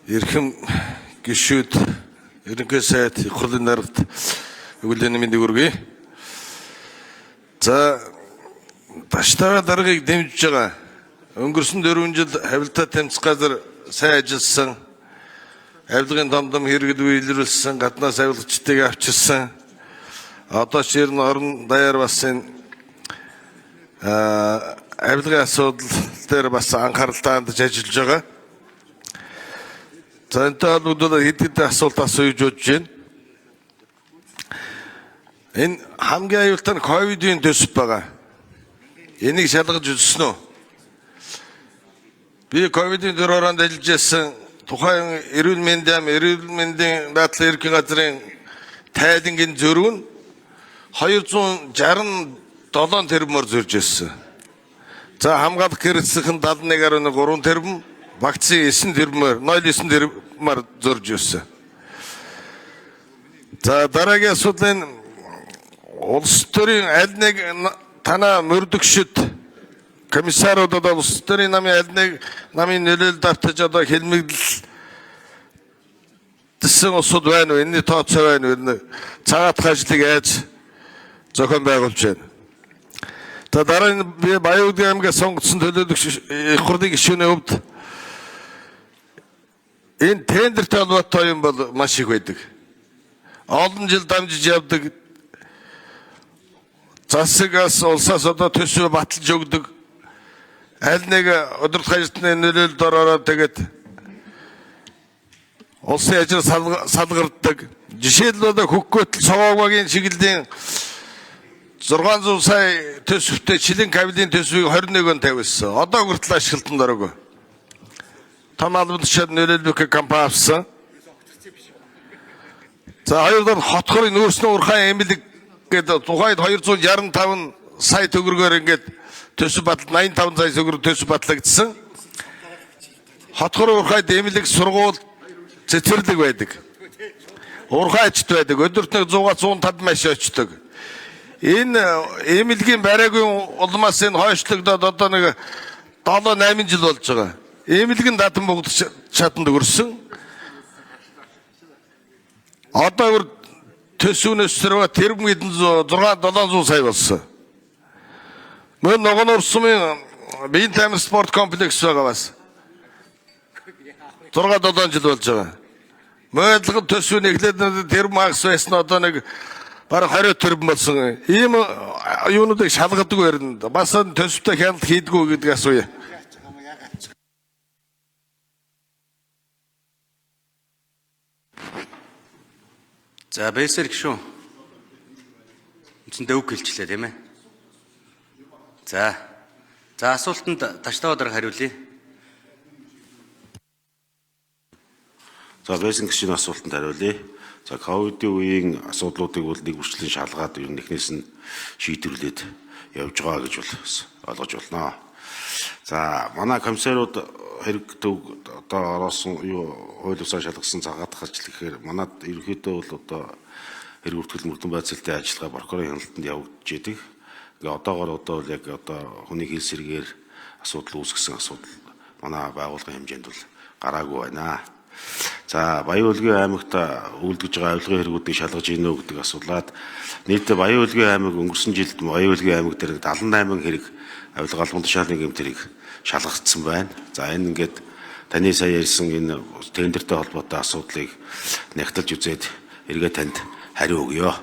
Эрхэм гишүүд ерөнхий сайд их хурлын даргалт өгүүлбэрийн мэндийг хүргэе. За таштаа даргаыг дэмжиж байгаа. Өнгөрсөн 4 жил хавилтаа тамцах газар сайн ажилласан. Авилгын домдом хэрэгэл үйлрүүлсэн, гаднаас авилгачдыг авчирсан. Одоо ч ер нь орон даяар бас энэ авилгын асуудал дээр бас анхааралтай хандж ажиллаж байгаа. За энэтэй холбогдуулаад хэд хэдэн асуулт асууж байна. Энэ хамгийн аюултай нь ковидын төсөв байгаа. Энийг шалгаж үзсэн үү? Би ковидын дөрөөрөнд ажиллаж байсан тухайн эрүүл мэндийн дадлын ерөнхий газрын тайлангийн зөрүү нь 267 тэрбумаар зөрж ирсэн. За хамгаалах хэрэгцээхэн 71.3 тэрбум, вакцины 9 тэрбумаар 0.9 тэрбумаар зөрж ирсэн. За дараагийн асуудал нь улс төрийн аль нэг танаа мөрдөгчд комиссаруудад улс төрийн намын аль нэг намын нөлөөлөлд автаж одоо хэлмэгдэлсэн улсууд байна уу? Энэний тооцоо байна уу? Цагаатах ажлыг яаж зохион байгуулж байна? За дараа нь би Баян-Улгийн аймгаас сонгогдсон төлөөлөгч их хурлын гишүүний хувьд энэ тендертэй холбоотой юм бол маш их байдаг. Олон жил дамжиж явдаг. Засагаас улсаас одоо төсөв баталж өгдөг. Аль нэг удирдах ажилтны нөлөөлөлд ороод тэгээд улсын ажил салгардаг. Жишээлбэл Хөхгөтл Цогоогогийн чиглэлийн 600 сая төсөвтэй Члэн кабелийн төсвийг 21 он тавьсан. Одоо хүртэл ашиглалтанд ороогүй. Том албан тушаал нөлөөлөх компани авсан. За хоёрдугаар хотхорын нөөцийн урхай эмнэлэг гэдэг тухайд 265 сая төгрөгөөр ингээд төсөв батал 85 сая төгрөг төсөв батлагдсан. Хотхор урхайд эмнэлэг сургууль цэцэрлэг байдаг. Урхайчд байдаг. Өдөрт нэг 100-аас 150 маш очдог. Энэ эмнэлгийн бариагийн улмаас энэ хойшлогдоод одоо нэг 7-8 жил болж байгаа. Эмнэлгийн дадан богдох чаданд өрсөн. Одоо төсвнөөс сөрөө тэрбум 600-700 сая болсон. Мөн Ногоон Урсумын биеийн тамир спорт комплекс байгаа бас. 6-7 жил болж байгаа. Мөдлөг төсвийн эхлээд тэрбум хагас байсан одоо нэг бараг 20 тэрбум болсон. Ийм юунуудыг шалгадаг байрна. Бас төсөвтэй хяналт хийдгүү гэдэг асууя. За Бэлсэр гişүү. Үндсэндээ үг хэлчихлээ тийм ээ. За асуултанд таштаа дарга хариулъя. За Бэлсэр гişүүний асуултанд хариулъя. За ковидын үеийн асуудлуудыг бол нэг бүрчлэн шалгаад ер нь эхнээс нь шийдвэрлээд явж байгаа гэж бол ойлгож байна. За манай комиссарууд хэрэгтөг одоо ороосон хууль бусаар шалгасан цагаатах ажил гэхээр манад ерөнхийдөө бол одоо хэрэг бүртгэл мөрдөн байцаалтын ажиллагаа прокурорын хяналтанд явагдаж идэг. Ингээ одоогоор одоо яг одоо хүний хэл сэргээр асуудал үүсгэсэн асуудал манай байгууллагын хэмжээнд бол гараагүй байна. За Баян-Улгийн аймагт үйлдэж байгаа авилгын хэрэгүүдийг шалгаж ийнө гэдэг асуулаад нийтдээ Баян-Улгийн аймаг өнгөрсөн жилд Баян-Улгийн аймаг дээр 78 хэрэг авилга албан тушаалын гэмтэрийг шалгагдсан байна. За энэ ингээд таны сая ярьсан энэ тендертэй холбоотой асуудлыг нягтлж үзээд эргээ танд хариу өгье.